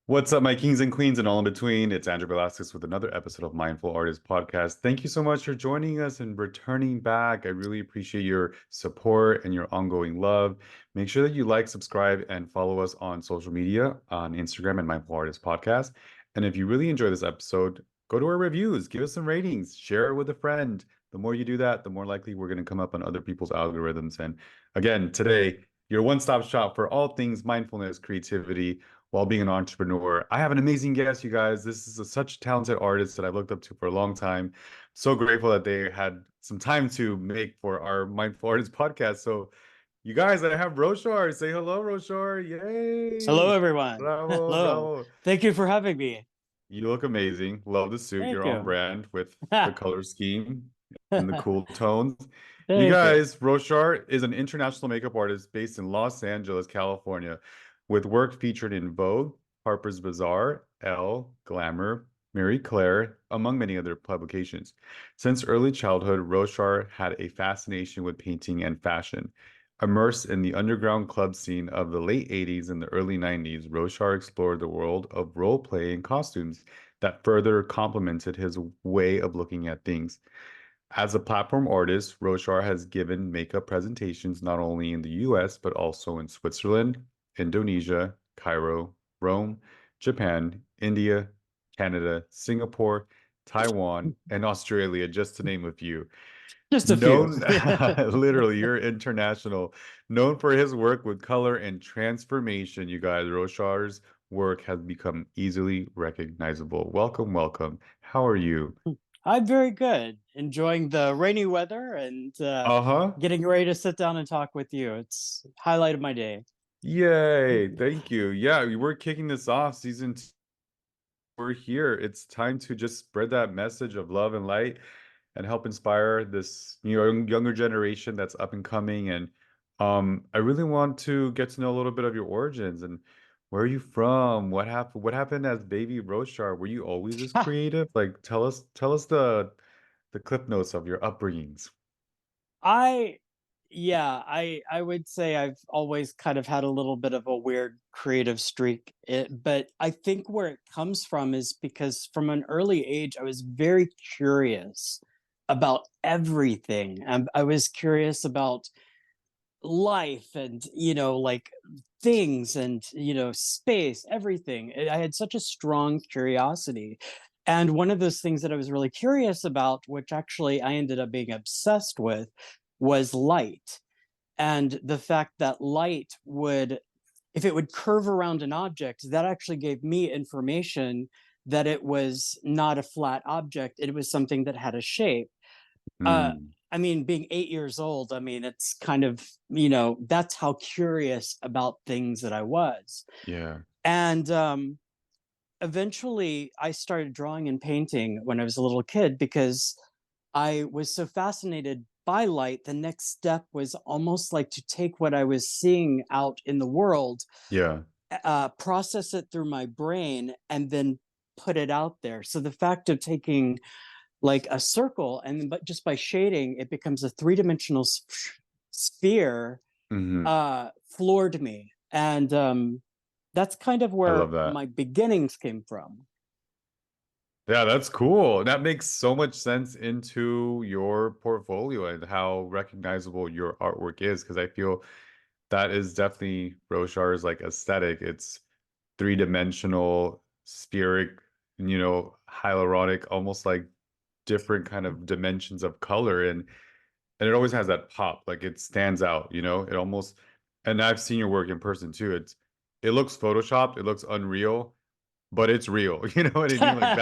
What's up, my kings and queens and all in between? It's Andrew Velasquez with another episode of Mindful Artist Podcast. Thank you so much for joining us and returning back. I really appreciate your support and your ongoing love. Make sure that you like, subscribe, and follow us on social media on Instagram and Mindful Artist Podcast. And if you really enjoy this episode, go to our reviews, give us some ratings, share it with a friend. The more you do that, the more likely we're going to come up on other people's algorithms. And again, today, your one-stop shop for all things mindfulness, creativity, while being an entrepreneur. I have an amazing guest, you guys. This is such a talented artist that I've looked up to for a long time. So grateful that they had some time to make for our Mindful Artist podcast. So, you guys, I have Roshar. Say hello, Roshar. Hello, Yay. everyone. Bravo, Hello. bravo. Thank you for having me. You look amazing. Love the suit. Thank You're on you. brand with the color scheme and the cool tones. You Thank you. guys, Roshar is an international makeup artist based in Los Angeles, California, with work featured in Vogue, Harper's BAZAAR, Elle, Glamour, Marie Claire, among many other publications. Since early childhood, Roshar had a fascination with painting and fashion. Immersed in the underground club scene of the late 80s and the early 90s, Roshar explored the world of role play and costumes that further complemented his way of looking at things. As a platform artist, Roshar has given makeup presentations not only in the US, but also in Switzerland, Indonesia, Cairo, Rome, Japan, India, Canada, Singapore, Taiwan, and Australia, just to name a few. Just a few. Known, literally, you're international. Known for his work with color and transformation, you guys, Roshar's work has become easily recognizable. Welcome, welcome. How are you? I'm very good. Enjoying the rainy weather and Uh-huh. getting ready to sit down and talk with you. It's highlight of my day. Yay. Thank you. Yeah, we're kicking this off. Season 2. We're here. It's time to just spread that message of love and light and help inspire this younger generation that's up and coming. And I really want to get to know a little bit of your origins and where are you from? What happened as baby Roshar? Were you always this creative? Like tell us the clip notes of your upbringings. I yeah, I would say I've always kind of had a little bit of a weird creative streak. But I think where it comes from is because from an early age I was very curious about everything. I was curious about life and like things and space, everything. I had such a strong curiosity, and one of those things that I was really curious about, which actually I ended up being obsessed with, was light. And the fact that light would, if it would curve around an object, that actually gave me information that it was not a flat object, it was something that had a shape. uh Hmm. I mean, being 8 years old, I mean, it's kind of, that's how curious about things that I was. Yeah. And eventually I started drawing and painting when I was a little kid because I was so fascinated by light. The next step was almost like to take what I was seeing out in the world, Yeah. process it through my brain, and then put it out there. So the fact of taking like a circle and but just by shading it becomes a three-dimensional sphere Hmm. floored me. And that's kind of I where love that. my beginnings came from. Yeah, that's cool. That makes so much sense into your portfolio and how recognizable your artwork is, because I feel that is definitely Roshar's like aesthetic. It's three-dimensional, spheric, hyaluronic, almost like different kind of dimensions of color and it always has that pop. Like it stands out, It almost and I've seen your work in person too. It looks photoshopped, it looks unreal, but it's real. You know what I mean? Like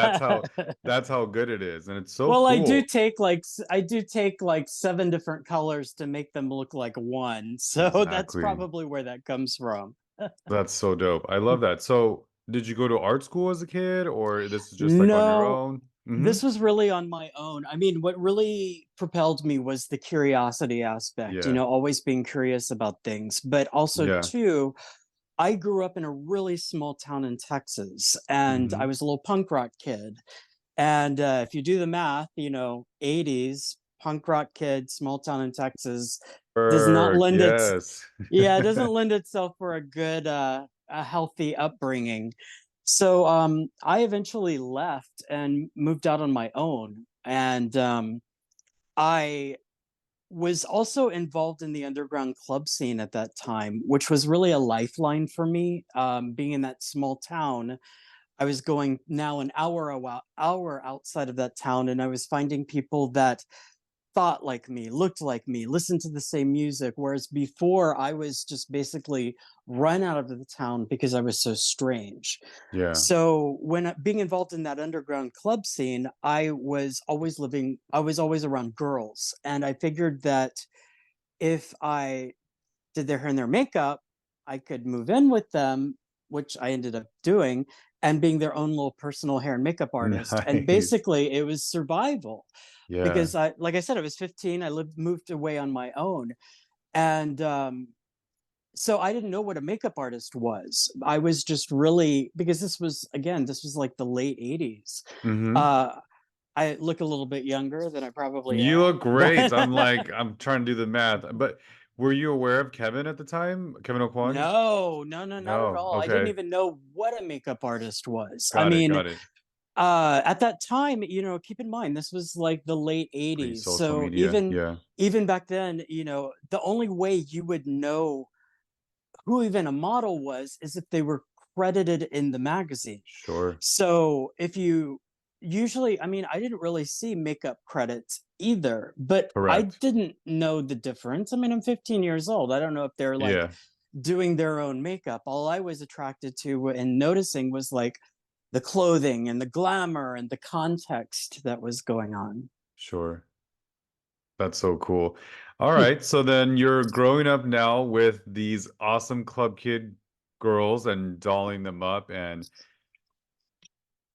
that's how good it is. And it's so Well, cool. I do take like seven different colors to make them look like one. So that's Exactly. probably where that comes from. That's so dope. I love that. So, did you go to art school as a kid, or this is just like on your No, own? Mm-hmm. this was really on my own. I mean, what really propelled me was the curiosity aspect, Yeah. always being curious about things. But also, Yeah. too, I grew up in a really small town in Texas, and I Mm-hmm. was a little punk rock kid. And if you do the math, 80s punk rock kid, small town in Texas, does not Berg, lend its yes. yeah, it doesn't lend itself for a good, a healthy upbringing. So I eventually left and moved out on my own. And I was also involved in the underground club scene at that time, which was really a lifeline for me. Being in that small town, I was going now an hour outside of that town, and I was finding people that thought like me, looked like me, listened to the same music. Whereas before, I was just basically run out of the town because I was so strange. Yeah. So when being involved in that underground club scene, I was always around girls. And I figured that if I did their hair and their makeup, I could move in with them, which I ended up doing, and being their own little personal hair and makeup artist. And Nice. basically, it was survival Yeah. because like I said, I was 15. I moved away on my own, and so I didn't know what a makeup artist was. I was just really, because this was like the late 80s. Hmm. Uh, I look a little bit younger than I probably You look am, great. I'm but like, I'm trying to do the math. But were you aware of Kevin at the time? Kevin O'Quan? no, not at No. all. I didn't Okay. even know what a makeup artist was. I Got it. mean, Got it. at that time, keep in mind this was like the late 80s. Pre-social So media. Yeah. even back then, the only way you would know who even a model was is if they were credited in the magazine. Sure. So if you usually, I mean, I didn't really see makeup credits either, but I Correct. didn't know the difference. I mean, I'm 15 years old. I don't know if they're like Yeah. doing their own makeup. All I was attracted to and noticing was like the clothing and the glamour and the context that was going on. Sure. That's so cool. All right. So then you're growing up now with these awesome club kid girls and dolling them up. And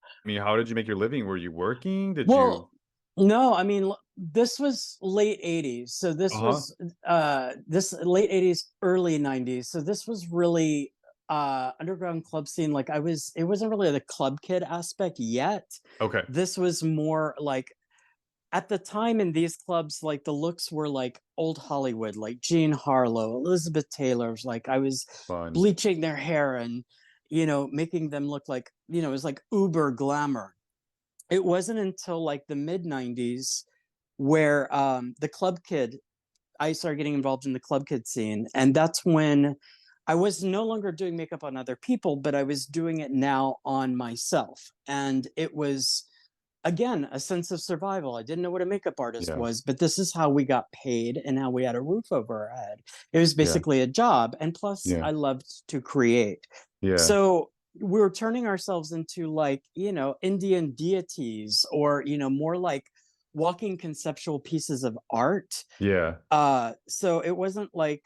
I mean, how did you make your living? Were you working? Did you? Well, no, I mean, this was late 80s. So Uh-huh. this late 80s, early 90s. So this was really underground club scene. Like it wasn't really the club kid aspect yet. Okay. This was more like at the time in these clubs, like the looks were like old Hollywood, like Jean Harlow, Elizabeth Taylor's. Like I was Fun. bleaching their hair and making them look like, it was like uber glamour. It wasn't until like the mid 90s where the club kid, I started getting involved in the club kid scene. And that's when I was no longer doing makeup on other people, but I was doing it now on myself. And it was, again, a sense of survival. I didn't know what a makeup artist Yeah. was, but this is how we got paid and how we had a roof over our head. It was Yeah. basically a job. And plus, Yeah. I loved to create. Yeah. So we were turning ourselves into like, Indian deities or, more like walking conceptual pieces of art. Yeah. So it wasn't like,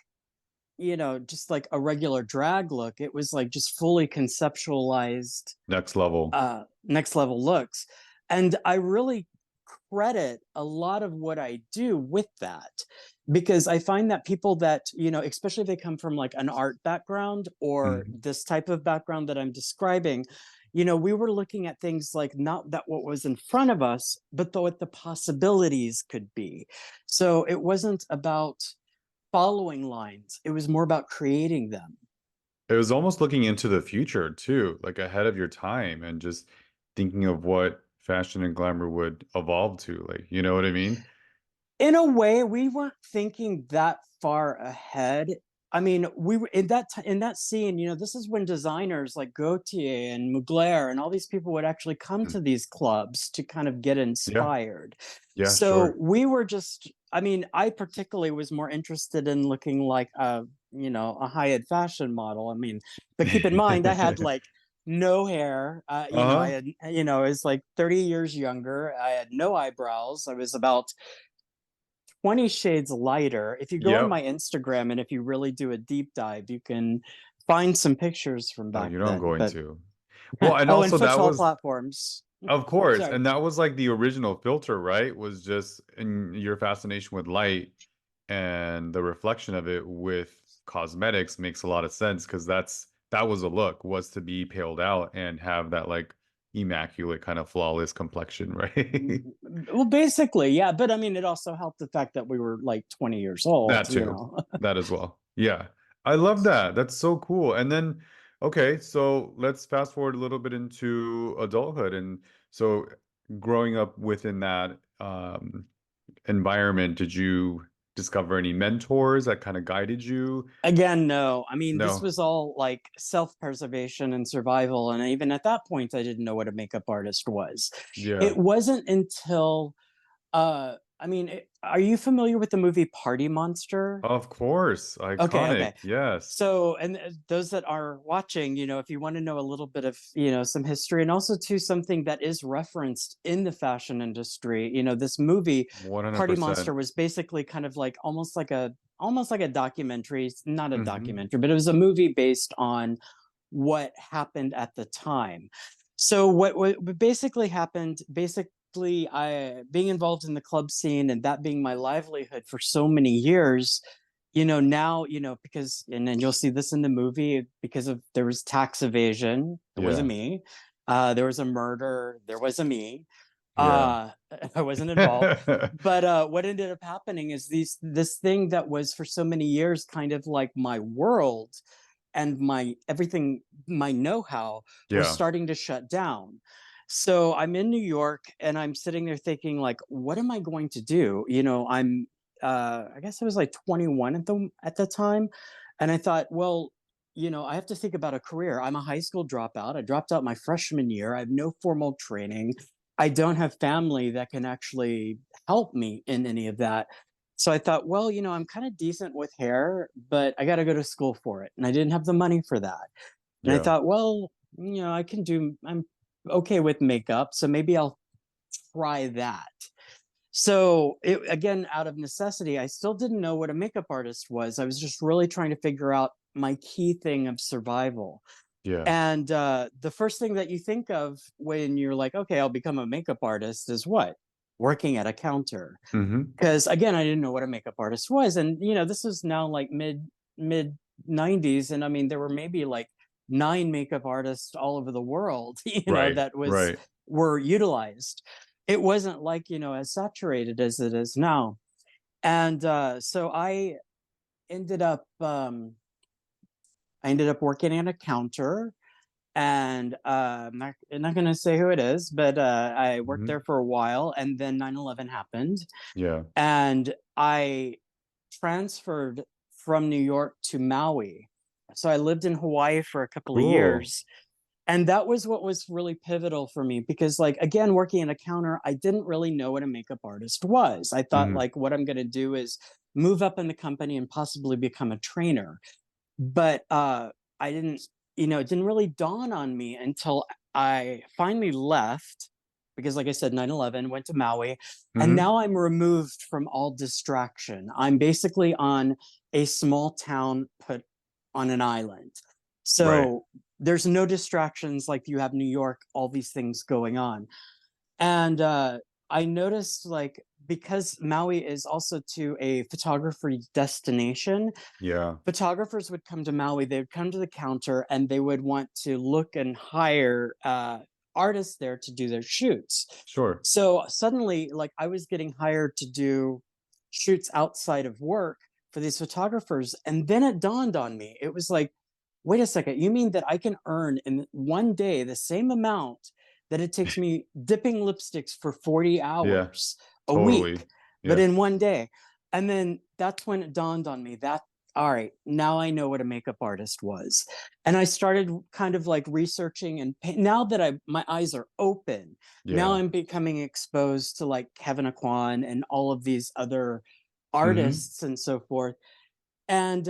just like a regular drag look. It was like just fully conceptualized Next level. next level looks. And I really credit a lot of what I do with that because I find that people that, especially if they come from like an art background or Mhm. this type of background that I'm describing, we were looking at things like not that what was in front of us, but what the possibilities could be. So it wasn't about following lines, it was more about creating them. It was almost looking into the future too, like ahead of your time and just thinking of what fashion and glamour would evolve to. Like, you know what I mean? In a way, we weren't thinking that far ahead. I mean, we were in that scene, this is when designers like Gautier and Mugler and all these people would actually come Mm. to these clubs to kind of get Yeah. inspired. Yeah, So sure. we were just, I mean, I particularly was more interested in looking like a high-end fashion model. I mean, but keep in mind, I had like no hair. I Uh-huh. had, I was like 30 years younger. I had no eyebrows. I was about 20 shades lighter. If you go on Yep. my Instagram and if you really do a deep dive, you can find some pictures from Oh, back you know I'm then. going But to. Well, and oh, and also that futsal was, platforms. of course, Sorry. and that was like the original filter, right? Was just in your fascination with light and the reflection of it with cosmetics makes a lot of sense because that was a look, was to be paled out and have that like immaculate kind of flawless complexion, right? Well, basically, yeah. But I mean, it also helped the fact that we were like 20 years old, That too. That as well. Yeah. I love that. That's so cool. And then Okay, so let's fast forward a little bit into adulthood. And so growing up within that environment, did you discover any mentors that kind of guided you? Again, no. I mean, this No. was all like self-preservation and survival. And even at that point, I didn't know what a makeup artist was. Yeah. It wasn't until I mean, are you familiar with the movie Party Monster? Of course. Okay, Iconic. okay. Yes. So, and those that are watching, if you want to know a little bit of, some history, and also to something that is referenced in the fashion industry, this movie, Party Monster, 100%. was basically kind of like almost like a documentary. It's not a Hmm. documentary, but it was a movie based on what happened at the time. So what basically happened, basically I being involved in the club scene and that being my livelihood for so many years, now, because, and then you'll see this in the movie, because of there was tax evasion, there was a Yeah. me. There was a murder, there was a me. Yeah. Uh, I wasn't involved. But what ended up happening is this thing that was for so many years kind of like my world and my everything, my know-how was Yeah. starting to shut down. So I'm in New York and I'm sitting there thinking, like, what am I going to do? I'm I guess I was like 21 at the time. And I thought, well, I have to think about a career. I'm a high school dropout. I dropped out my freshman year. I have no formal training. I don't have family that can actually help me in any of that. So I thought, well, I'm kind of decent with hair, but I got to go to school for it. And I didn't have the money for that. And I Yeah. thought, well, I'm okay with makeup. So maybe I'll try that. So again, out of necessity, I still didn't know what a makeup artist was. I was just really trying to figure out my key thing of survival. Yeah. And the first thing that you think of when you're like, okay, I'll become a makeup artist is what? Working at a counter. Hmm. Because again, I didn't know what a makeup artist was. And this is now like mid 90s. And I mean, there were maybe like 9 makeup artists all over the world, Right. that Right. were utilized. It wasn't like, as saturated as it is now. And so ended up um I ended up working at a counter, and I'm not going to say who it is, but I worked Hmm. there for a while, and then 9/11 happened, Yeah. and I transferred from New York to Maui. So I lived in Hawaii for a couple of Cool. years. And that was what was really pivotal for me because, like, again, working in a counter, I didn't really know what a makeup artist was. I thought, Hmm. like, what I'm going to do is move up in the company and possibly become a trainer. But I didn't, it didn't really dawn on me until I finally left because, like I said, 9/11 went to Maui, and Hmm. now I'm removed from all distraction. I'm basically on a small town put on an island. Right. So there's no distractions like you have New York, all these things going on. And I noticed, like, because Maui is also to a photography destination, Yeah. photographers would come to Maui, they would come to the counter and they would want to look and hire artists there to do their shoots. Sure. So suddenly, like, I was getting hired to do shoots outside of work for these photographers. And then it dawned on me. It was like, wait a second, you mean that I can earn in one day the same amount that it takes me dipping lipsticks for 40 Yeah. hours a Totally. week, but Yes. in one day? And then that's when it dawned on me that, all right, now I know what a makeup artist was. And I started kind of like researching, and now that my eyes are open, now Yeah. I'm becoming exposed to like Kevin Aquan and all of these other Hmm. artists and so forth. And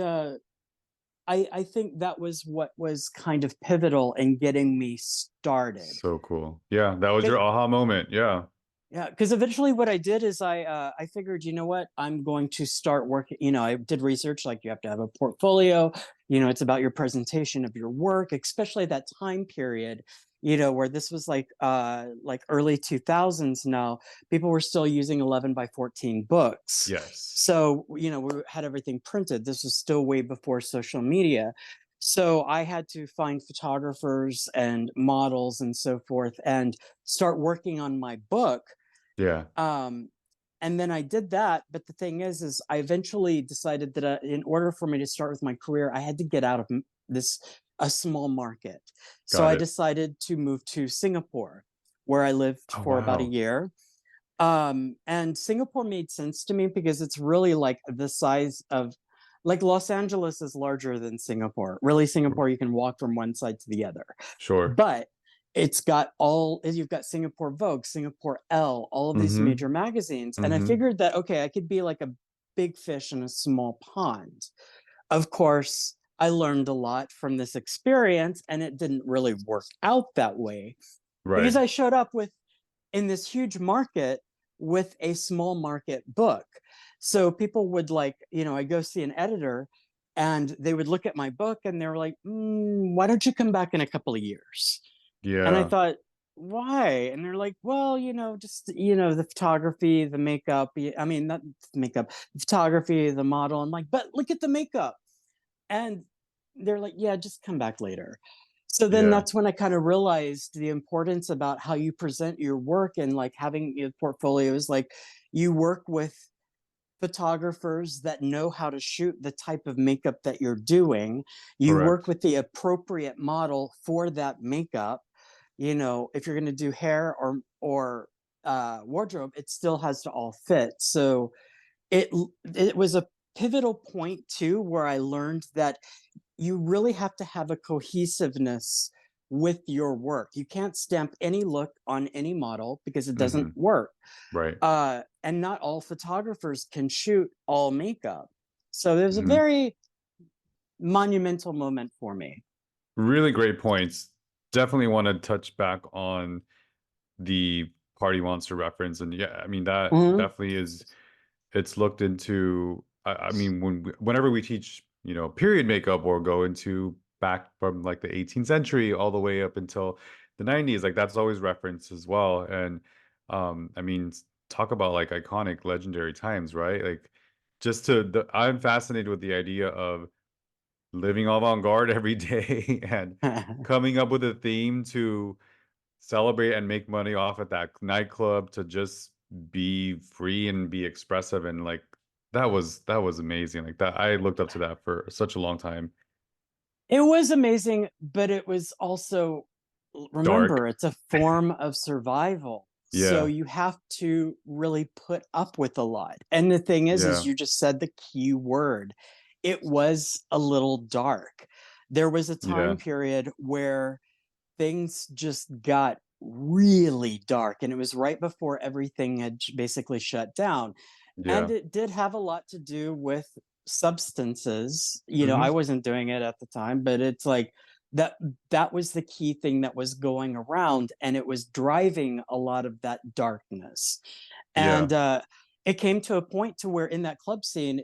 I think that was what was kind of pivotal in getting me started. So cool. Yeah. That was your 'Cause- aha moment. Yeah. Yeah, because eventually what I did is I figured, you know what, I'm going to start working. I did research, like, you have to have a portfolio. It's about your presentation of your work, especially that time period. Where this was like early 2000s. Now people were still using 11 by 14 books. Yes. So we had everything printed. This was still way before social media. So I had to find photographers and models and so forth and start working on my book. Yeah. um, and then I did that. But the thing is I eventually decided that in order for me to start with my career, I had to get out of this a small market. So Got I it. decided to move to Singapore, where I lived Oh, for about a wow. year. And Singapore made sense to me because it's really like the size of, like, Los Angeles is larger than Singapore. Really, Singapore, you can walk from one side to the other. Sure. But it's got you've got Singapore Vogue, Singapore Elle, all of these Mm-hmm. major magazines. And I Mm-hmm. figured that, okay, I could be like a big fish in a small pond. Of course, I learned a lot from this experience, and it didn't really work out that way Right. because I showed up with in this huge market with a small market book. So people would, like, I go see an editor and they would look at my book and they were like, why don't you come back in a couple of years? And I Yeah. thought, why? And they're like, well, just, the photography, the makeup. I mean, not makeup, the photography, the model. I'm like, but look at the makeup. And they're like, yeah, just come back later. So then Yeah. that's when I kind of realized the importance about how you present your work, and like having your portfolios, like you work with photographers that know how to shoot the type of makeup that you're doing. You work Correct. with the appropriate model for that makeup. If you're going to do hair or wardrobe, it still has to all fit. So it it was a pivotal point too, where I learned that you really have to have a cohesiveness with your work. You can't stamp any look on any model because it doesn't Mm-hmm. work. Right. And not all photographers can shoot all makeup. So there's a Mm-hmm. very monumental moment for me. Really great points. Definitely want to touch back on the party monster reference. And yeah, I mean, that Mhm. definitely is, it's looked into. I mean, whenever we teach, period makeup or go into back from like the 18th century all the way up until the 90s, like that's always referenced as well. And I mean, talk about like iconic, legendary times, right? Like I'm fascinated with the idea of living avant-garde every day and coming up with a theme to celebrate and make money off at that nightclub, to just be free and be expressive, and like that was amazing. Like that, I looked up to that for such a long time. It was amazing, but it was also, Dark. remember, it's a form of survival. So Yeah. you have to really put up with a lot. And the thing is Yeah. you just said the key word. It was a little dark. There was a Yeah. time period where things just got really dark, and it was right before everything had basically shut down. And Yeah. it did have a lot to do with substances. I Hmm. wasn't doing it at the time, but it's like that that was the key thing that was going around, and it was driving a lot of that darkness. Yeah. And it came to a point to where in that club scene,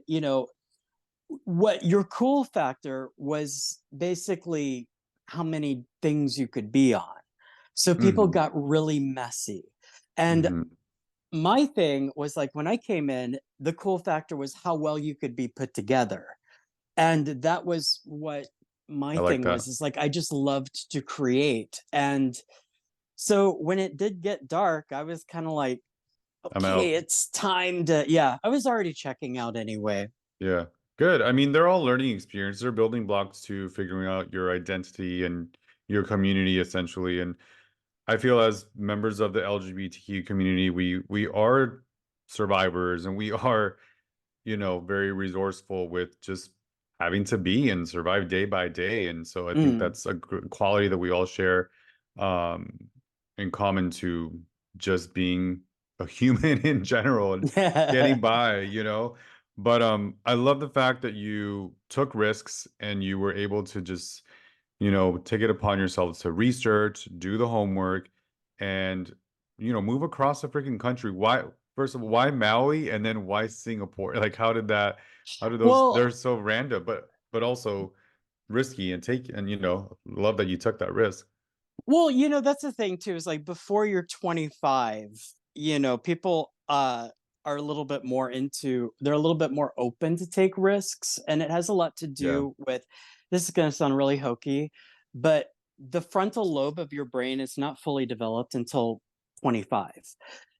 what your cool factor was basically how many things you could be on. So people Hmm. got really messy. And Hmm. my thing was, like, when I came in, the cool factor was how well you could be put together. And that was what my I like thing that. was, is like I just loved to create. And so when it did get dark, I was kind of like, I'm okay, out. it's time to, yeah, I was already checking out anyway. Yeah. Good. I mean, they're all learning experience. They're building blocks to figuring out your identity and your community essentially. And I feel as members of the LGBTQ community, we are survivors, and we are, very resourceful with just having to be and survive day by day. And so I think Mm. that's a good quality that we all share um, in common, to just being a human in general and getting by. But I love the fact that you took risks and you were able to just, take it upon yourselves to research, do the homework, and, move across the freaking country. Why, first of all, why Maui and then why Singapore? Like, how did those, they're Well, so random, but also risky, and love that you took that risk. Well, that's the thing too, is like before you're 25, people are a little bit more into they're a little bit more open to take risks. And it has a lot to Yeah, do with, this is gonna sound really hokey, but the frontal lobe of your brain is not fully developed until 25.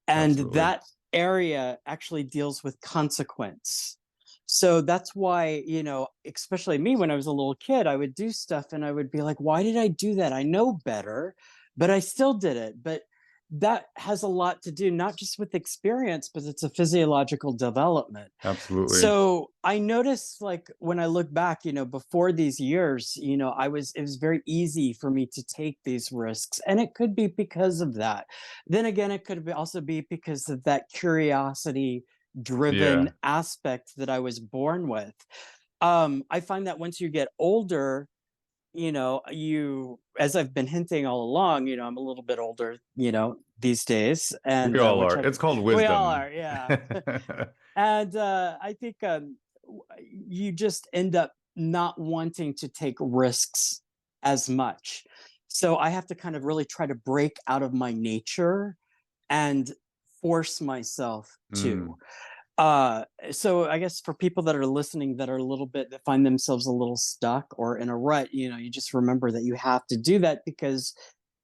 And absolutely. that area actually deals with consequence. So that's why, especially me when I was a little kid, I would do stuff and I would be like, why did I do that? I know better, but I still did it. But that has a lot to do not just with experience, but it's a physiological development. Absolutely. So I noticed, like, when I look back, before these years, it was very easy for me to take these risks. And it could be because of that. Then again, it could also be because of that curiosity driven Yeah. aspect that I was born with. I find that once you get older, as I've been hinting all along, I'm a little bit older, these days, We and all which are. I It's called we all wisdom. are, yeah. And I think you just end up not wanting to take risks as much. So I have to kind of really try to break out of my nature and force myself to. Mm, So I guess for people that are listening that are a little bit that find themselves a little stuck or in a rut, you just remember that you have to do that because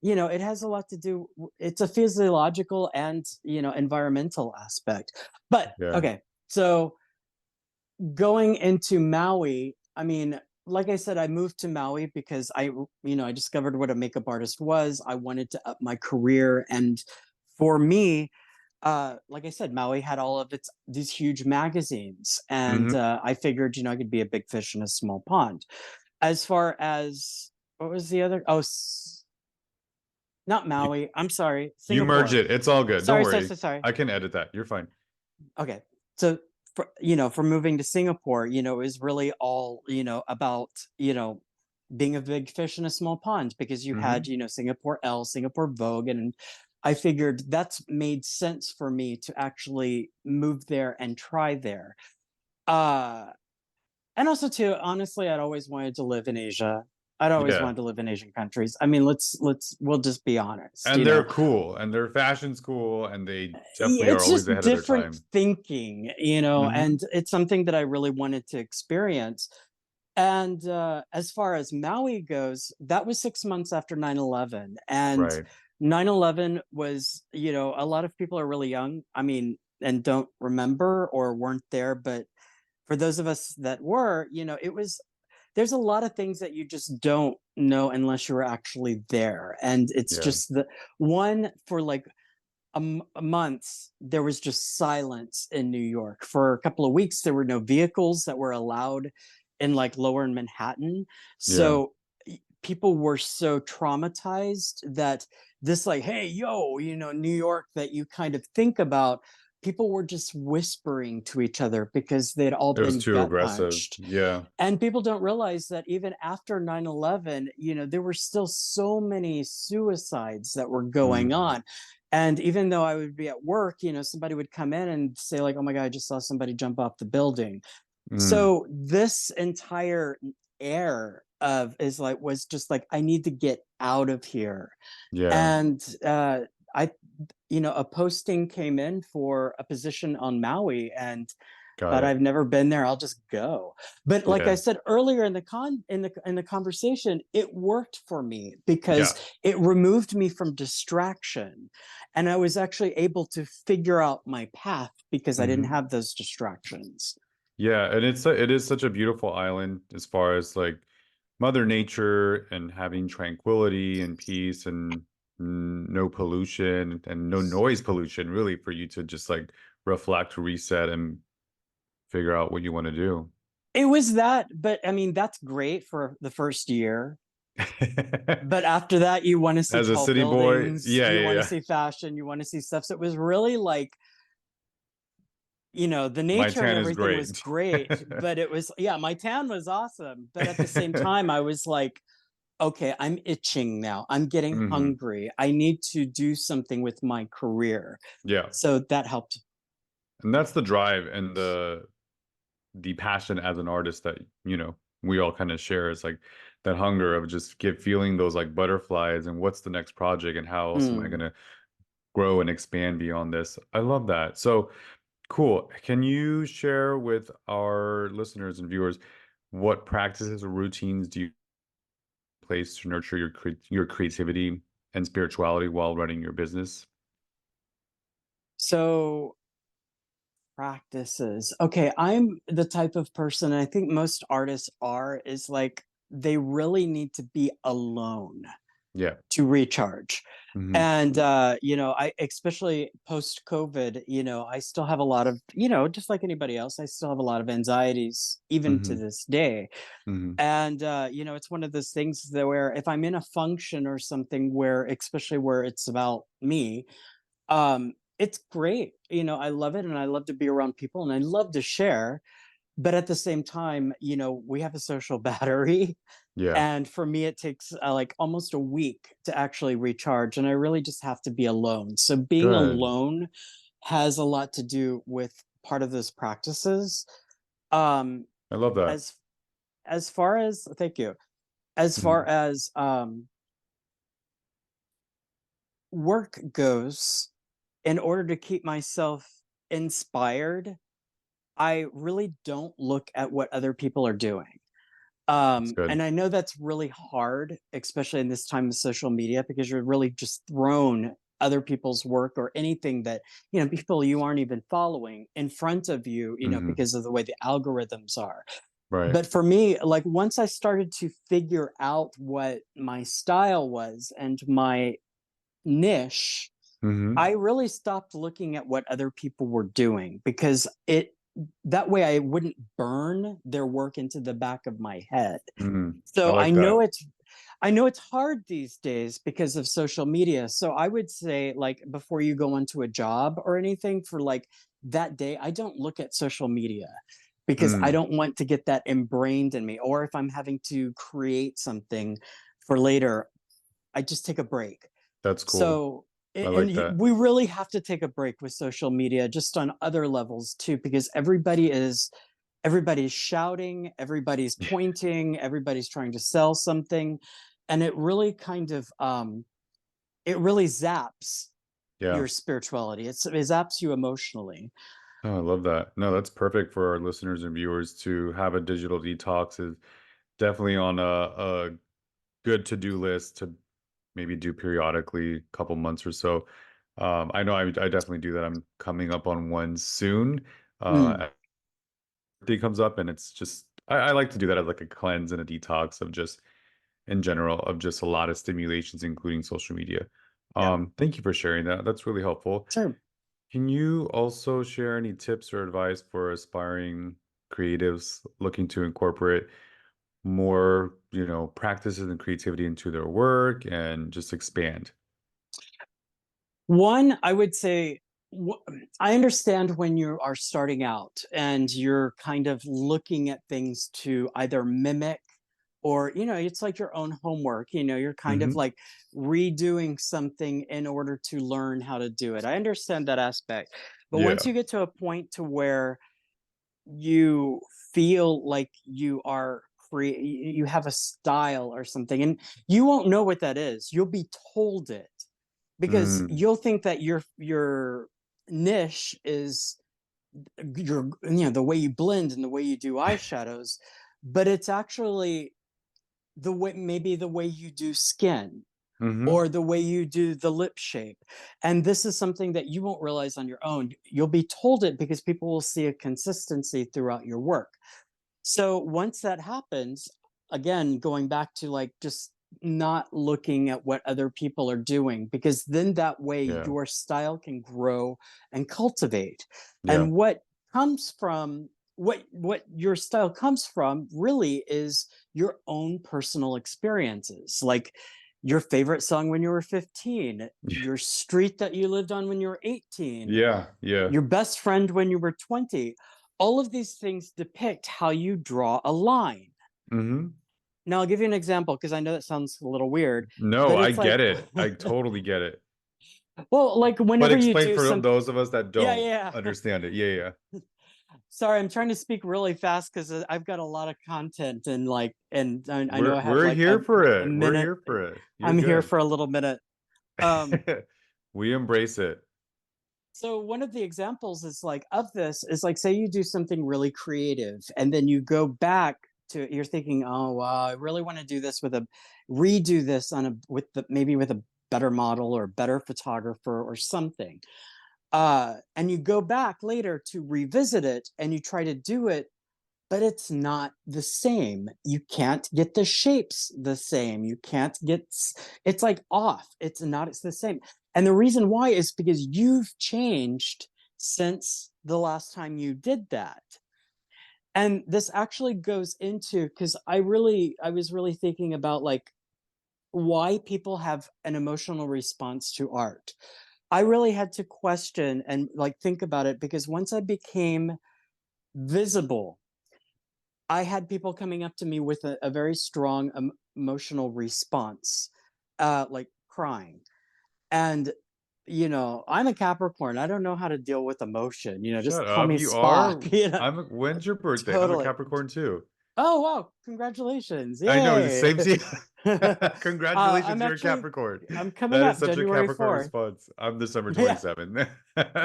it has a lot to do, it's a physiological and environmental aspect. But yeah. okay, so going into Maui, I mean, like I said, I moved to Maui because I discovered what a makeup artist was. I wanted to up my career. And for me, like I said, Maui had all of its these huge magazines. And Hmm. I figured, I could be a big fish in a small pond. As far as what was the other? Oh, not You, Maui. I'm sorry, you merge Singapore. it. It's all good. Don't Sorry, sorry, worry. sorry, sorry. I can edit that. You're fine. Okay. So for moving to Singapore, it was really all, about, being a big fish in a small pond because you had, Hmm. Singapore ELLE, Singapore Vogue, and I figured that's made sense for me to actually move there and try there. Uh and also too, honestly, I'd always wanted to live in Asia. I'd always Yeah. wanted to live in Asian countries. I mean, we'll just be honest, And they're cool and their fashion's cool and they definitely are it's always just ahead of their different time. thinking, Hmm. and it's something that I really wanted to experience. And as far as Maui goes, that was 6 months after 9/11. And Right. 9/11 was, a lot of people are really young. I mean, and don't remember or weren't there. But for those of us that were, there's a lot of things that you just don't know unless you're actually there. And it's Yeah. just the one for like months, there was just silence in New York. For a couple of weeks, there were no vehicles that were allowed in like lower Manhattan. Yeah. So people were so traumatized that this, like, hey, yo, New York that you kind of think about, people were just whispering to each other because they'd all It was been too gut aggressive. punched. Yeah. And people don't realize that even after 9/11, there were still so many suicides that were going Mm, on. And even though I would be at work, somebody would come in and say, like, oh my God, I just saw somebody jump off the building. mm, So this entire air of is like was just like, I need to get out of here. yeah. And I a posting came in for a position on Maui, and Got thought, it. I've never been there, I'll just go. But like I Yeah. said earlier in the conversation, it worked for me because Yeah. it removed me from distraction. And I was actually able to figure out my path because I didn't Hmm. have those distractions. Yeah, and it is such a beautiful island as far as like Mother Nature and having tranquility and peace and no pollution and no noise pollution really for you to just like reflect, reset, and figure out what you want to do. It was that, but I mean, that's great for the first year. But after that, you want to see As a tall city boy, buildings, yeah, you yeah, want to yeah. see fashion, you want to see stuff. So it was really like, the My nature and tan is everything was great. great, but it was, yeah, my tan was awesome. But at the same time, I was like, okay, I'm itching now. I'm getting Hmm. hungry. I need to do something with my career. Yeah. So that helped. And that's the drive and the passion as an artist that we all kind of share. It's like that hunger of just get feeling those like butterflies and what's the next project and how else am I Mm. going to grow and expand beyond this. I love that. So cool. Can you share with our listeners and viewers what practices or routines do you place to nurture your creativity and spirituality while running your business? So practices. Okay, I'm the type of person, and I think most artists are, is like they really need to be alone Yeah. to recharge. Hmm. And I especially post COVID, I still have a lot of, just like anybody else, I still have a lot of anxieties even to Hmm. this day. Hmm. And it's one of those things that where if I'm in a function or something where, especially where it's about me, it's great. I love it and I love to be around people and I love to share. But at the same time, we have a social battery. Yeah. And for me, it takes like almost a week to actually recharge. And I really just have to be alone. So being Good. alone has a lot to do with part of those practices. Um, I love that. as as far as thank you, as far Hmm. as work goes, in order to keep myself inspired, I really don't look at what other people are doing. That's good. And I know that's really hard, especially in this time of social media, because you're really just thrown other people's work or anything that, people you aren't even following in front of you, Hmm. because of the way the algorithms are. Right. But for me, like once I started to figure out what my style was and my niche, Hmm. I really stopped looking at what other people were doing because it that way I wouldn't burn their work into the back of my head. Hmm. I So like that. I know it's hard these days because of social media. So I would say like before you go into a job or anything for like that day, I don't look at social media because I Mm. don't want to get that ingrained in me. Or if I'm having to create something for later, I just take a break. That's cool. So, I and like that. we really have to take a break with social media just on other levels too, because everybody's shouting, everybody's pointing, everybody's trying to sell something. And it really kind of it really zaps Yeah. your spirituality. It zaps you emotionally. Oh, I love that. No, that's perfect for our listeners and viewers to have a digital detox is definitely on a good to-do list to maybe do periodically, a couple months or so. I know I definitely do that. I'm coming up on one soon. Mm, Birthday comes up and it's just I like to do that as like a cleanse and a detox of just in general of just a lot of stimulations, including social media. yeah, Thank you for sharing that. That's really helpful. sure. Can you also share any tips or advice for aspiring creatives looking to incorporate more, practices and creativity into their work and just expand? One, I would say, I understand when you are starting out and you're kind of looking at things to either mimic or, it's like your own homework. You're kind of Hmm. like redoing something in order to learn how to do it. I understand that aspect. But once Yeah. you get to a point to where you feel like you are you have a style or something, and you won't know what that is. You'll be told it because Mm. you'll think that your niche is your the way you blend and the way you do eyeshadows, but it's actually the way, maybe the way you do skin Hmm. or the way you do the lip shape. And this is something that you won't realize on your own. You'll be told it because people will see a consistency throughout your work. So once that happens, again, going back to like just not looking at what other people are doing, because then that way Yeah. your style can grow and cultivate. Yeah. And what comes from what your style comes from really is your own personal experiences. Like your favorite song when you were 15, your street that you lived on when you were 18, Yeah. Yeah. your best friend when you were 20. All of these things depict how you draw a line. Hmm. Now, I'll give you an example because I know that sounds a little weird, No, but I it's get like, it. I totally get it. well, like But whenever you explain do for some, those of us that yeah, don't yeah. understand it. Yeah. Yeah. Sorry, I'm trying to speak really fast because I've got a lot of content and like, and I know We're I have we're like here for a it. We're minute. here for it. You're I'm here good. for a little minute. Um, We embrace it. So one of the examples is like of this is like say you do something really creative and then you go back to you're thinking, oh wow, I really want to do this with a redo this on a with the maybe with a better model or better photographer or something. And you go back later to revisit it and you try to do it, but it's not the same. You can't get the shapes the same. You can't get, it's like off. It's not, it's the same. And the reason why is because you've changed since the last time you did that. And this actually goes into, because I was really thinking about like why people have an emotional response to art. I really had to question and like think about it, because once I became visible, I had people coming up to me with a very strong emotional response, like crying. And, you know, I'm a Capricorn. I don't know how to deal with emotion. You know, just Shut call up. me You are? Spock. You know, When's your birthday? I'm a totally. Capricorn too. Oh, wow. Congratulations. I know, the Yay. same to you. Congratulations, I'm you're a actually, Capricorn. I'm coming That is up such a January Capricorn 4th. response. I'm December Yeah. 27th.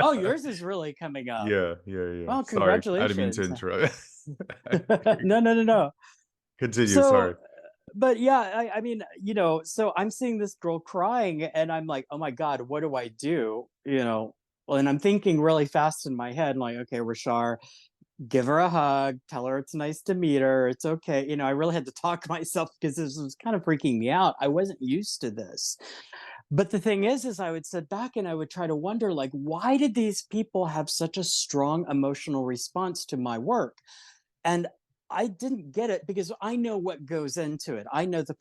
Oh, yours is really coming up. Yeah, yeah, yeah. Well, Sorry, I didn't mean to congratulations. interrupt. No, no, no, no. Continue, So, sorry. but yeah, I mean, you know, so I'm seeing this girl crying and I'm like, oh my God, what do I do? You know, well, and I'm thinking really fast in my head, like, okay, Roshar, give her a hug, tell her it's nice to meet her. It's okay. You know, I really had to talk myself because this was kind of freaking me out. I wasn't used to this. But the thing is I would sit back and I would try to wonder, like, why did these people have such a strong emotional response to my work? And I didn't get it because I know what goes into it. I know the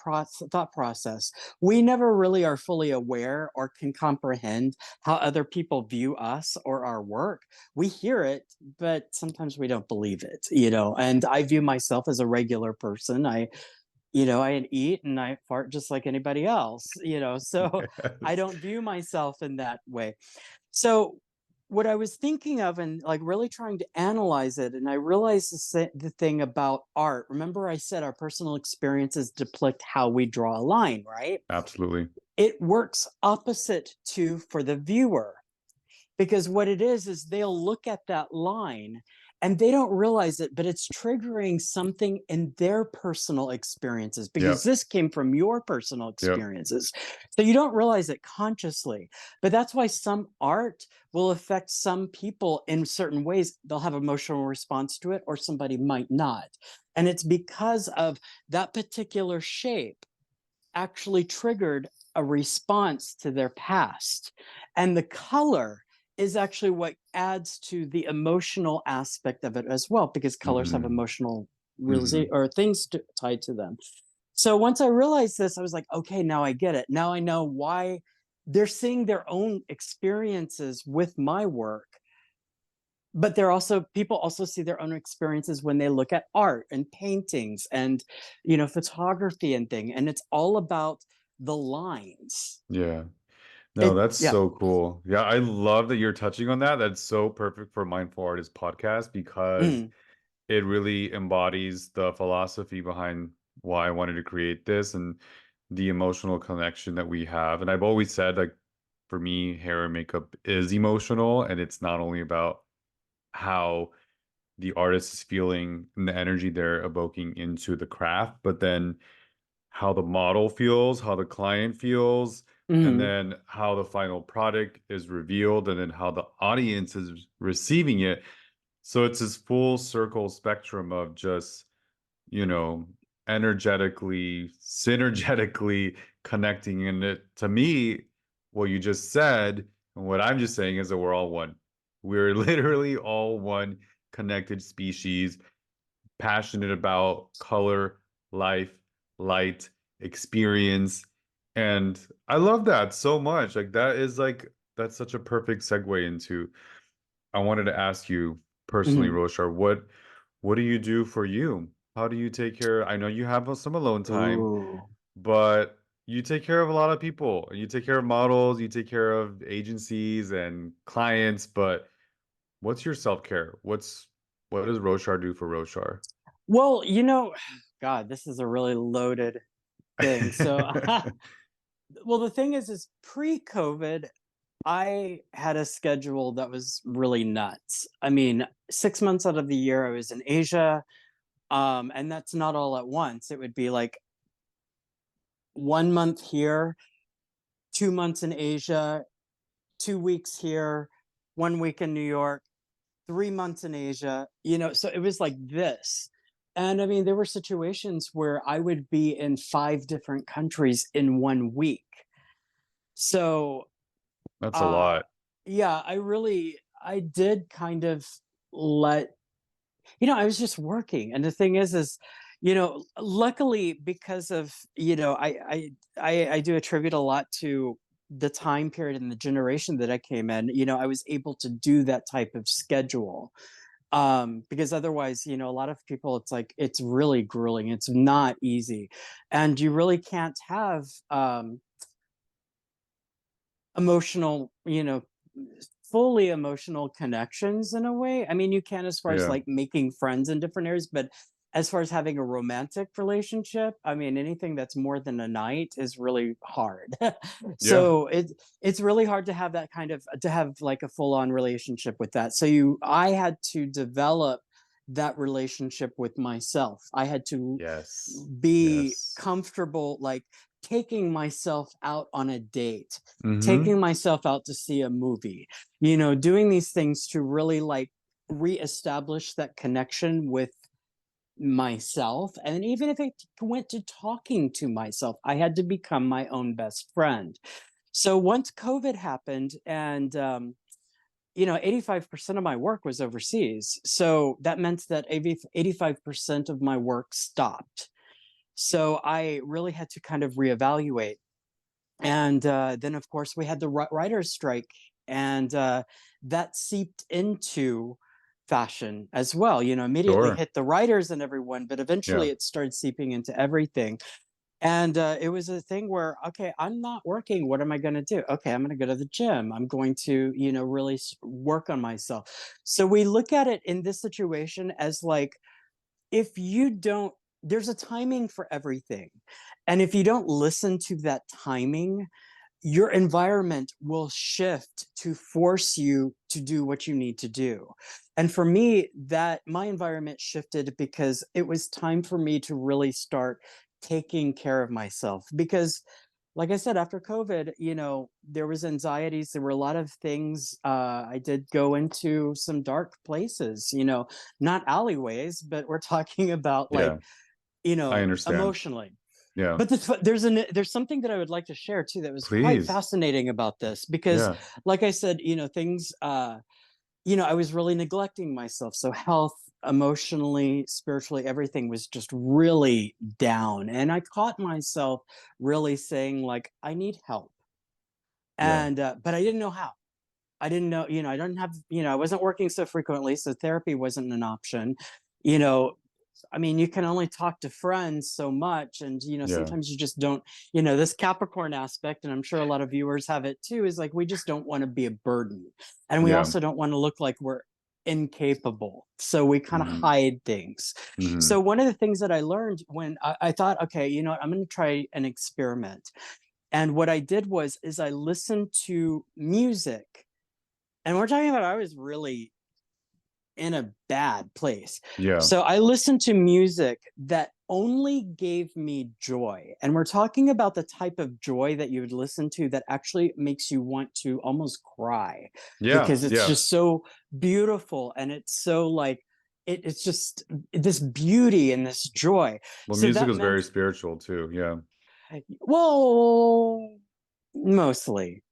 thought process. We never really are fully aware or can comprehend how other people view us or our work. We hear it, but sometimes we don't believe it, you know. And I view myself as a regular person. You know, I eat and I fart just like anybody else, you know, so I Yes. don't view myself in that way. So what I was thinking of and like really trying to analyze it, and I realized the thing about art. Remember, I said our personal experiences depict how we draw a line, right? Absolutely. It works opposite to for the viewer, because what it is they'll look at that line and they don't realize it, but it's triggering something in their personal experiences because Yep, this came from your personal yep. experiences. So you don't realize it consciously, but that's why some art will affect some people in certain ways. They'll have emotional response to it or somebody might not. And it's because of that particular shape actually triggered a response to their past. And the color is actually what adds to the emotional aspect of it as well, because colors have Hmm. emotional realization Hmm. or things tied to them. So once I realized this, I was like, okay, now I get it. Now I know why they're seeing their own experiences with my work, but they're also people also see their own experiences when they look at art and paintings and, you know, photography and thing, and it's all about the lines. Yeah. No, It that's yeah. so cool. Yeah, I love that you're touching on that. That's so perfect for Mindful Artist podcast because Mm, it really embodies the philosophy behind why I wanted to create this and the emotional connection that we have. And I've always said, like, for me, hair and makeup is emotional, and it's not only about how the artist is feeling and the energy they're evoking into the craft, but then how the model feels, how the client feels, and mm, then how the final product is revealed, and then how the audience is receiving it. So it's this full circle spectrum of just, you know, energetically, synergetically connecting. And it, to me, what you just said, and what I'm just saying is that we're all one. We're literally all one connected species passionate about color, life, light, experience. And I love that so much. Like that is like that's such a perfect segue into I wanted to ask you personally, mm. Roshar, what do you do for you? How do you take care? I know you have some alone time, Ooh. but you take care of a lot of people. You take care of models, you take care of agencies and clients, but what's your self-care? What does Roshar do for Roshar? Well, you know, God, this is a really loaded thing. So well, the thing is pre-COVID I had a schedule that was really nuts. I mean, 6 months out of the year I was in Asia. And that's not all at once. It would be like 1 month here, 2 months in Asia, 2 weeks here, 1 week in New York, 3 months in Asia, you know, so it was like this. And I mean, there were situations where I would be in 5 different countries in 1 week. So, That's a uh, lot. yeah, I did kind of let, you know, I was just working. And the thing is, you know, luckily because of, you know, I do attribute a lot to the time period and the generation that I came in, you know, I was able to do that type of schedule. Because otherwise, you know, a lot of people, it's like, it's really grueling. It's not easy. And you really can't have, emotional, you know, fully emotional connections in a way. I mean, you can as far as Yeah. like making friends in different areas, but as far as having a romantic relationship, I mean, anything that's more than a night is really hard. Yeah. So it's really hard to have that kind of, to have like a full-on relationship with that. So you I had to develop that relationship with myself. I had to Yes. be Yes. comfortable, like taking myself out on a date, Mm-hmm. taking myself out to see a movie, you know, doing these things to really like reestablish that connection with myself. And even if it went to talking to myself, I had to become my own best friend. So once COVID happened, and you know, 85% of my work was overseas. So that meant that 85% of my work stopped. So I really had to kind of reevaluate. And then, of course, we had the writers' strike, and that seeped into fashion as well. You know, immediately Sure. hit the writers and everyone, but Yeah. eventually it started seeping into everything. And it was a thing where, okay, I'm not working. What am I going to do? Okay, I'm going to go to the gym. I'm going to, you know, really work on myself. So we look at it in this situation as like, if you don't, there's a timing for everything. And if you don't listen to that timing, your environment will shift to force you to do what you need to do. And for me, that my environment shifted because it was time for me to really start taking care of myself. Because like I said, after COVID, you know, there was anxieties. There were a lot of things. I did go into some dark places, you know, not alleyways, but we're talking about like, Yeah. you I know, understand. emotionally. Yeah. But there's something that I would like to share too that was quite Please. fascinating about this, because Yeah. like I said, you know, things you know, I was really neglecting myself. So health, emotionally, spiritually, everything was just really down. And I caught myself really saying like, I need help. Yeah. And but I didn't know how. I didn't know, you know, I don't have, you know, I wasn't working so frequently, so therapy wasn't an option. You know, I mean, you can only talk to friends so much, and you know, Yeah. sometimes you just don't, you know, this Capricorn aspect, and I'm sure a lot of viewers have it too, is like we just don't want to be a burden. And we Yeah. also don't want to look like we're incapable. So we kind of Mm-hmm. hide things. Mm-hmm. So one of the things that I learned when I thought, okay, you know what, I'm going to try an experiment. And what I did was is I listened to music, and we're talking about I was really in a bad place. Yeah. So I listened to music that only gave me joy. And we're talking about the type of joy that you would listen to that actually makes you want to almost cry, Yeah. because it's Yeah. just so beautiful, and it's so like it's just this beauty and this joy. Well, So music that is very meant, spiritual too. Yeah. well, mostly.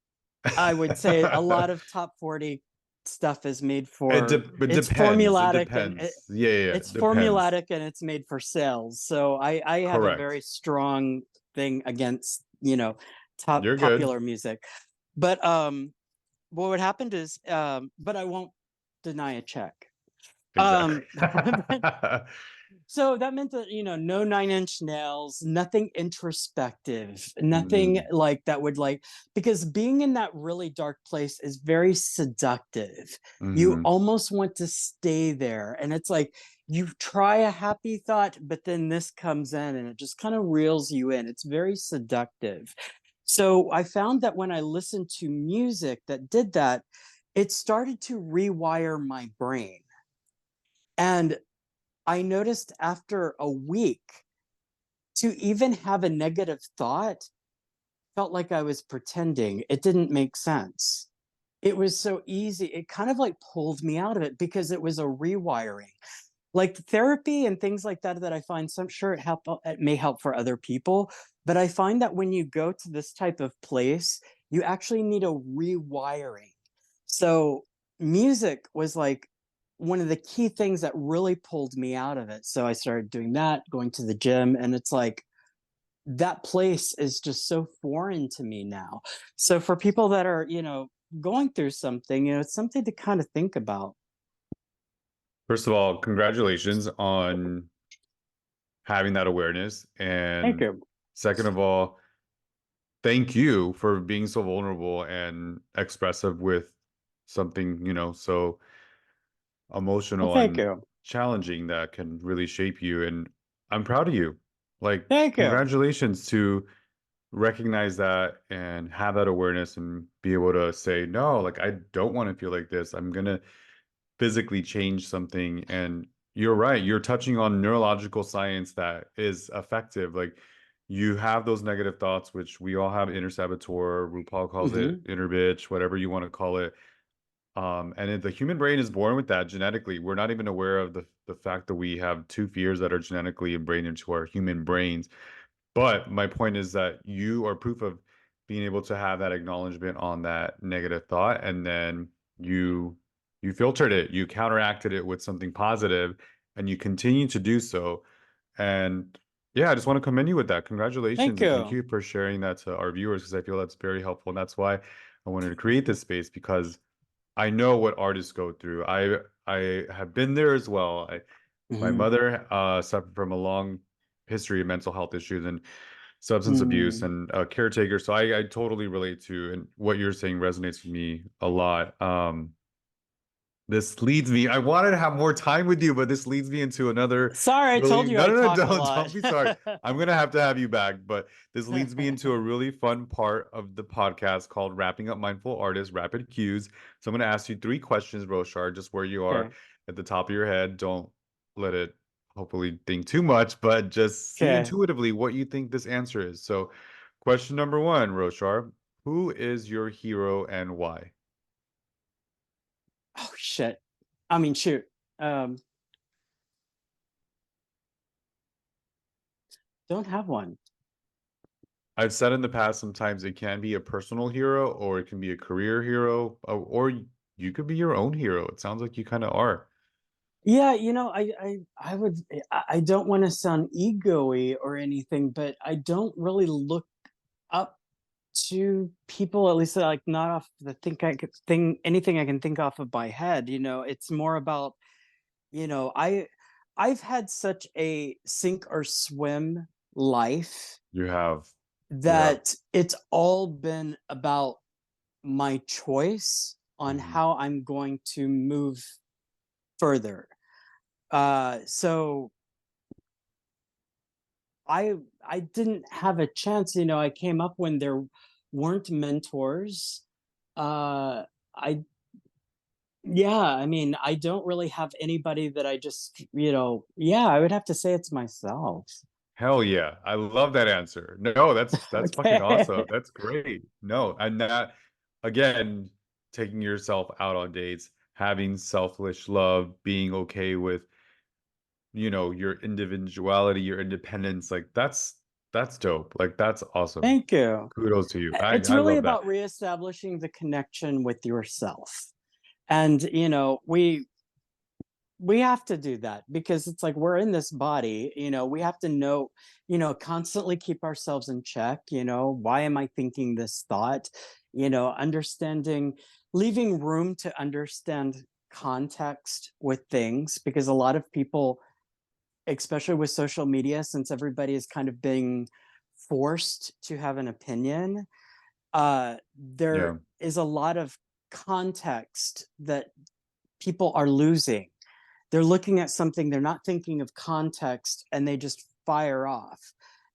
I would say a lot of top 40 stuff is made for, It it's depends. It formulatic, and depends. Yeah, yeah, yeah. it's It depends. formulatic, and it's made for sales. So I have a Correct. very strong thing against, you know, top You're good. popular music. But what would happen is but I won't deny a check. Exactly. So that meant that, you know, no Nine Inch Nails, nothing introspective, nothing Mm, like that would like, because being in that really dark place is very seductive. You mhm. almost want to stay there. And it's like you try a happy thought, but then this comes in and it just kind of reels you in. It's very seductive. So I found that when I listened to music that did that, it started to rewire my brain. And I noticed after a week, to even have a negative thought felt like I was pretending. It didn't make sense. it was so easy. It kind of like pulled me out of it because it was a rewiring. Like therapy and things like that that I find, so I'm sure it may help for other people, but I find that when you go to this type of place, you actually need a rewiring. So music was like one of the key things that really pulled me out of it. So I started doing that, going to the gym, and it's like that place is just so foreign to me now. So for people that are, going through something, it's something to kind of think about. First of all, congratulations on having that awareness. Thank And you. second of all, thank you for being so vulnerable and expressive with something, so Well, emotional thank and you. challenging that can really shape you. And I'm proud of you. Like, Thank you. congratulations to recognize that and have that awareness and be able to say, no, like, I don't want to feel like this. I'm going to physically change something. And you're right. You're touching on neurological science that is effective. Like, you have those negative thoughts, which we all have inner saboteur. RuPaul calls it Hmm. inner bitch, whatever you want to call it. The human brain is born with that genetically. We're not even aware of the fact that we have two fears that are genetically ingrained into our human brains. But my point is that you are proof of being able to have that acknowledgement on that negative thought, and then you you filtered it, you counteracted it with something positive, and you continue to do so. And yeah, I just want to commend you with that. Thank Congratulations, and thank you. you for sharing that to our viewers because I feel that's very helpful. And that's why I wanted to create this space because I know what artists go through. I have been there as well. My Hmm. mother suffered from a long history of mental health issues and substance abuse Mm. and a caretaker. So I totally relate to, and what you're saying resonates with me a lot. This leads me, I wanted to have more time with you, but this leads me into another Sorry, I really, told you no, I no, no, talk a don't lot. be sorry. I'm gonna have to have you back, but this leads me into a really fun part of the podcast called Wrapping Up Mindful Artists, Rapid Cues. So I'm gonna ask you three questions, Roshar, just where you are Okay. at the top of your head. Don't let it hopefully think too much, but just see Okay. intuitively what you think this answer is. So question number one, Roshar, who is your hero and why? Oh shit. I mean, shoot. Um, don't have one. I've said in the past, sometimes it can be a personal hero or it can be a career hero, or you could be your own hero. It sounds like you kind of are. Yeah, I would. I don't want to sound ego-y or anything, but I don't really look up to people, at least like not off the think I could think anything I can think off of my head. It's more about, you know, I I've had such a sink or swim life You have, you have. that it's all been about my choice on Mhm. how I'm going to move further. So I didn't have a chance. I came up when there weren't mentors. I Yeah, I mean, I don't really have anybody that I just, yeah, I would have to say it's myself. Hell yeah. I love that answer. No, that's fucking Okay. awesome. That's great. No, and that again, taking yourself out on dates, having selfish love, being okay with, your individuality, your independence, like that's dope. Like that's awesome. Thank you. Kudos to you. I It's I really love that. about reestablishing the connection with yourself. And we have to do that because it's like we're in this body. We have to know, constantly keep ourselves in check. Why am I thinking this thought? Understanding, leaving room to understand context with things, because a lot of people, especially with social media, since everybody is kind of being forced to have an opinion, there Yeah. is a lot of context that people are losing. They're looking at something, they're not thinking of context, and they just fire off.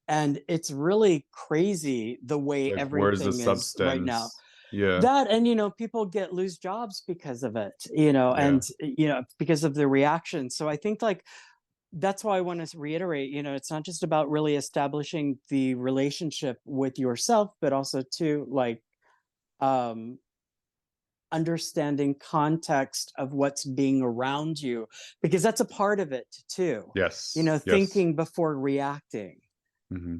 And it's really crazy the way Like, where's the everything is right now. substance? Yeah. That, and people get lose jobs because of it, Yeah. and because of the reaction. So I think, like, that's why I want to reiterate, it's not just about really establishing the relationship with yourself, but also to, like, um understanding context of what's being around you, because that's a part of it too. Yes. Yes. Thinking before reacting.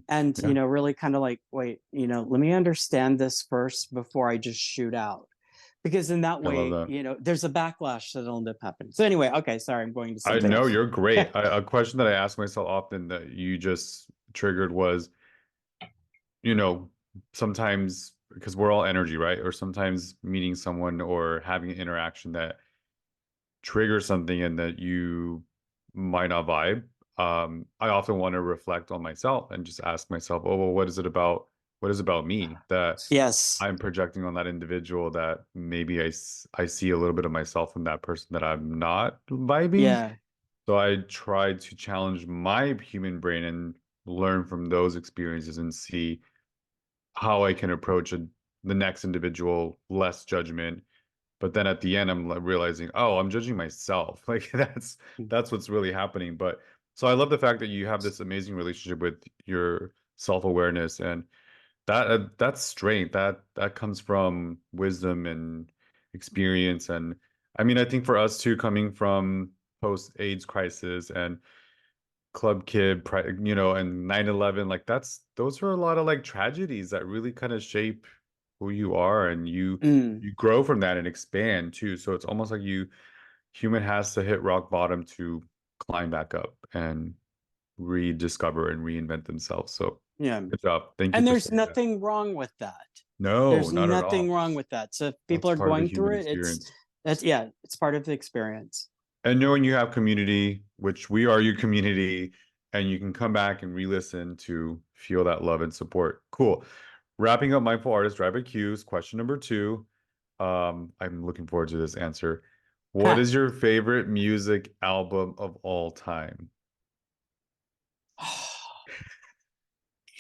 And, Yeah. really kind of like, wait, let me understand this first before I just shoot out. Because in that I love way, that. there's a backlash that'll end up happening. So anyway, okay, sorry, I'm going to I something know else. you're great. A question that I ask myself often that you just triggered was, you know, sometimes because we're all energy, right? Or sometimes meeting someone or having an interaction that triggers something and that you might not vibe. I often want to reflect on myself and just ask myself, oh, well, what is it about? What is it about me that Yes. I'm projecting on that individual that maybe I see a little bit of myself in that person that I'm not vibing? Yeah. So I try to challenge my human brain and learn from those experiences and see how I can approach the next individual less judgment. But then at the end, I'm like realizing, oh, I'm judging myself. Like that's what's really happening. But so I love the fact that you have this amazing relationship with your self-awareness, and that's strength. That comes from wisdom and experience. And I mean, I think for us too, coming from post-AIDS crisis and Club Kid, and 9/11, like those are a lot of like tragedies that really kind of shape who you are, and Mm. you grow from that and expand too. So it's almost like human has to hit rock bottom to climb back up and rediscover and reinvent themselves. So Yeah. good job. Thank you And for there's saying that. nothing wrong with that. No, There's not at nothing all. wrong with that. So if people That's are part of the going human through it, experience. it's part of the experience. And knowing you have community, which we are your community, and you can come back and re-listen to feel that love and support. Cool. Wrapping up Mindful Artist Drive by Cues, question number 2. I'm looking forward to this answer. What Ha. is your favorite music album of all time?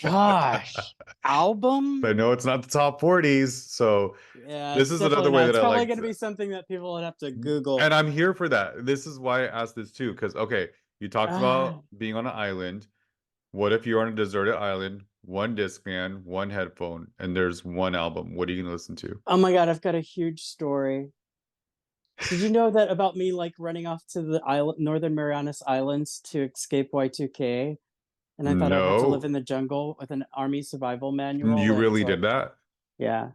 Gosh. Album? I know it's not the top 40s, so Yeah, this it's is definitely another way not. that It's I probably like going to to, be something that people would have to Google. and I'm here for that. This is why I asked this too, because okay, you talked Ah, about being on an island. What if you're on a deserted island, one Discman, one headphone, and there's one album? What are you gonna listen to? oh my God, I've got a huge story. Did you know that about me, like running off to the island, Northern Marianas Islands to escape Y2K? And I thought I'd have to live No, in the jungle with an army survival manual. you And really so, did that? yeah.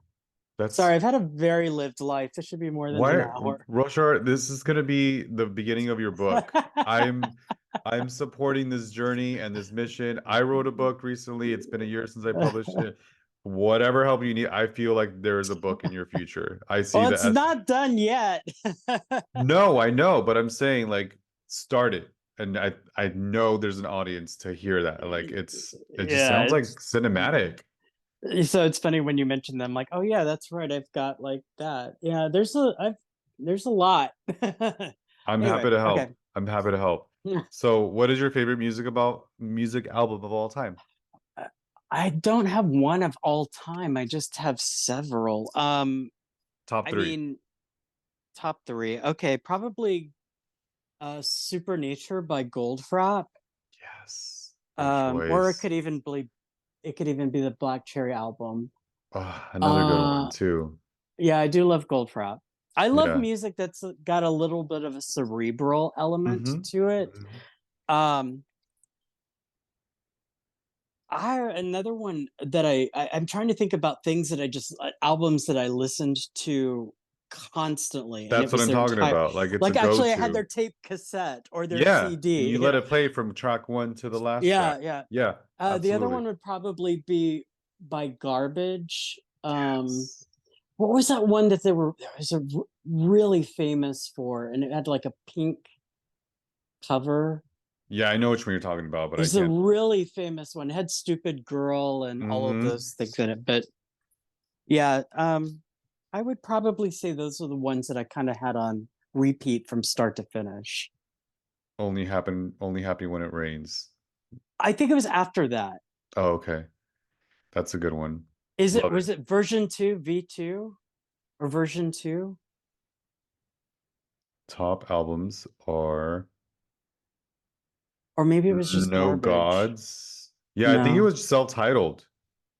That's Sorry, I've had a very lived life. This should be more than an why, hour. Roshar, this is gonna be the beginning of your book. I'm supporting this journey and this mission. I wrote a book recently. It's been a year since I published it. Whatever help you need, I feel like there is a book in your future. I see Well, the it's S. not done yet. No, I know, but I'm saying like start it. And I know there's an audience to hear that. Like it just Yeah, sounds like it's cinematic. so it's funny when you mention them, like, oh yeah, that's right. I've got like that. Yeah, there's a lot. I'm happy Anyway, to okay. help. I'm happy to help. So, what is your favorite music album of all time? I don't have one of all time. I just have several. Top I 3. mean, top three. Okay, probably Supernature by Goldfrapp. Yes. Good Or choice. it could even be the Black Cherry album. Another good one Uh too. yeah, I do love Goldfrapp. I love Yeah. music that's got a little bit of a cerebral element Mm-hmm. to it. Hmm. Um I another one that I'm trying to think about things that I just albums that I listened to constantly, and it That's what was I'm their talking entire, about. Like it's a like actually I had their go-to. tape cassette or their Yeah. And CD, you let it play from track 1 to the last track. Yeah, yeah. Yeah, The other absolutely. one would probably be by Garbage. Yes. What was that one that there was really famous for, and it had like a pink cover? Yeah, I know which one you're talking about, but I There's a can't. really famous one. It had Stupid Girl and all of Mm-hmm. those things in it. But yeah, I would probably say those are the ones that I kind of had on repeat from start to finish. Only happy when it rains. I think it was after that. Oh, okay. That's a good one. Love it. Was it version two, V2 or version two? Top albums are Or maybe it was just No Garbage. Gods. Yeah, I think it No. was self-titled.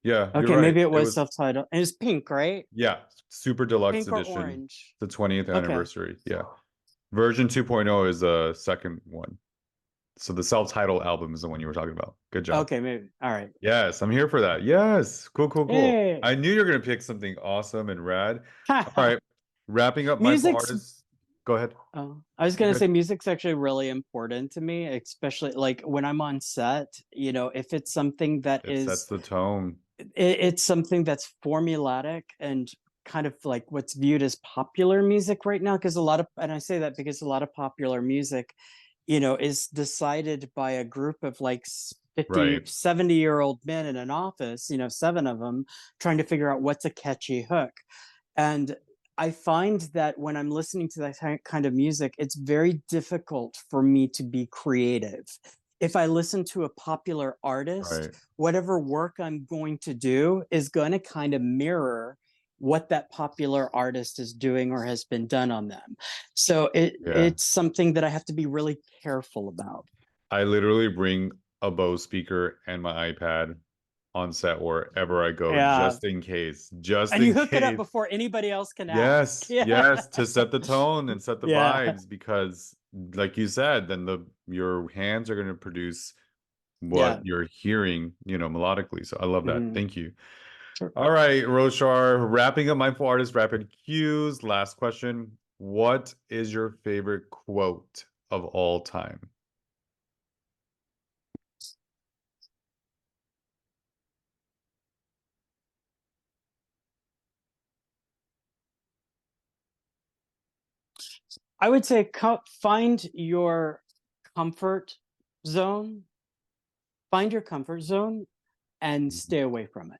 Yeah, you're Okay, right. maybe it It was was, self-titled. And it's pink, right? yeah, super deluxe Pink or edition, orange. the 20th Okay. anniversary. Yeah. Version 2.0 is the second one. So the self-titled album is the one you were talking about. Good job. Okay, maybe. All right. Yes, I'm here for that. Yes. Cool, cool, cool. Hey. I knew you were gonna pick something awesome and rad. All right. Wrapping up mindful Music's artists. Go ahead. Oh, I was You're gonna good. say music's actually really important to me, especially like when I'm on set, if it's something that It sets is the tone. it's something that's formulaic and kind of like what's viewed as popular music right now, because a lot of, and I say that because a lot of popular music, is decided by a group of like 50, Right. 70-year-old men in an office, seven of them trying to figure out what's a catchy hook. And I find that when I'm listening to that kind of music, it's very difficult for me to be creative. If I listen to a popular artist, Right. whatever work I'm going to do is going to kind of mirror what that popular artist is doing or has been done on them. So Yeah. it's something that I have to be really careful about. I literally bring a Bose speaker and my iPad on set wherever I go, Yeah. just in case. Just And you in hook it up case. before anybody else can ask. Yes, Yeah. yes, to set the tone and set the Yeah. vibes because like you said, then your hands are going to produce what Yeah. you're hearing, melodically. So I love that. Mhm. Thank you. Sure. All right, Roshar, wrapping up Mindful Artist Rapid Cues. Last question. What is your favorite quote of all time? I would say find your comfort zone, find your comfort zone and stay away from it.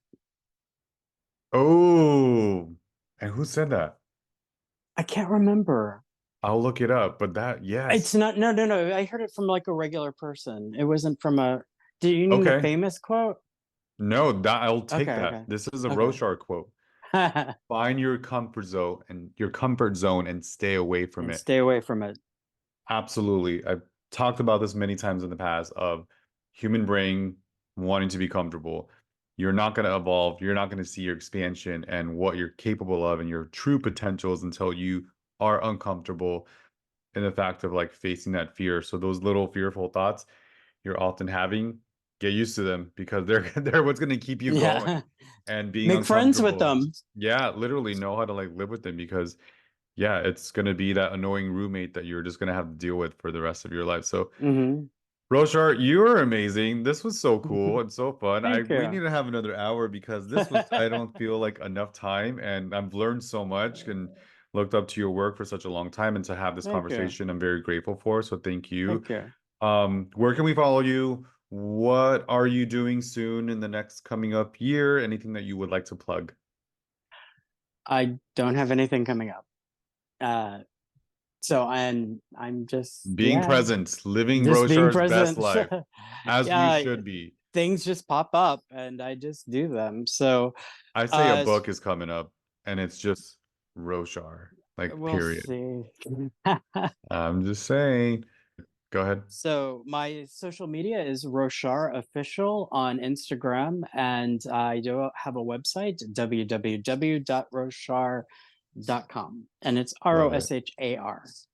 Oh, and who said that? I can't remember. I'll look it up, but that, It's yes. not, no, no, no. I heard it from like a regular person. It wasn't from a, do you mean the Okay. famous quote? No, that I'll take Okay, that. okay, This is a okay. Roshar quote. Find your comfort zone and stay away from And it. stay away from it. Absolutely. I've talked about this many times in the past of human brain wanting to be comfortable. You're not going to evolve. You're not going to see your expansion and what you're capable of and your true potentials until you are uncomfortable in the fact of like facing that fear. So those little fearful thoughts you're often having, get used to them because they're what's going to keep you Yeah. going and being Make friends with uncomfortable. them. Yeah, literally know how to like live with them because yeah, it's going to be that annoying roommate that you're just going to have to deal with for the rest of your life. So, Hmm. Roshar, you are amazing. This was so cool and so fun. Thank We you. need to have another hour because this was, I don't feel like enough time, and I've learned so much and looked up to your work for such a long time. And to have this Thank you. conversation, I'm very grateful for. So, thank you. Thank you. Where can we follow you? What are you doing soon in the next coming up year? Anything that you would like to plug? I don't have anything coming up. Uh, so I'm just, Being yeah, present, living just being Roshar's best present. life, as we Yeah, should be. things just pop up and I just do them. So I say a uh book is coming up, and it's just Roshar, like we'll period. see. I'm just saying. Go ahead. So my social media is Roshar Official on Instagram, and I do have a website, www.roshar.com, and it's Love it. Roshar.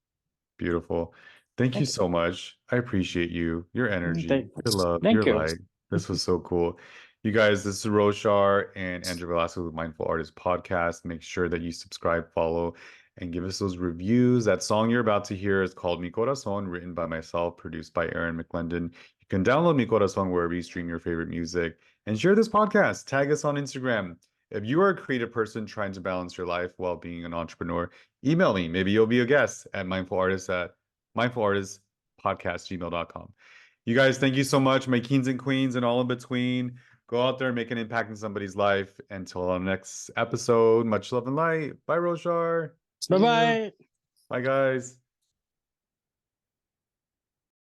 Beautiful. Thank you Thank you. so much. I appreciate you, your energy, Thank, your love, your thank you. light. This was so cool. You guys, this is Roshar and Andrew Velasquez with Mindful Artist Podcast. Make sure that you subscribe, follow, and give us those reviews. That song you're about to hear is called Mi Corazón, written by myself, produced by Aaron McClendon. You can download Mi Corazón wherever you stream your favorite music and share this podcast. Tag us on Instagram. If you are a creative person trying to balance your life while being an entrepreneur, email me. Maybe you'll be a guest at mindfulartist@mindfulartistpodcast@gmail.com. You guys, thank you so much, my kings and queens and all in between. Go out there and make an impact in somebody's life. Until our next episode, much love and light. Bye, Roshar. Bye See you. bye. Bye, guys.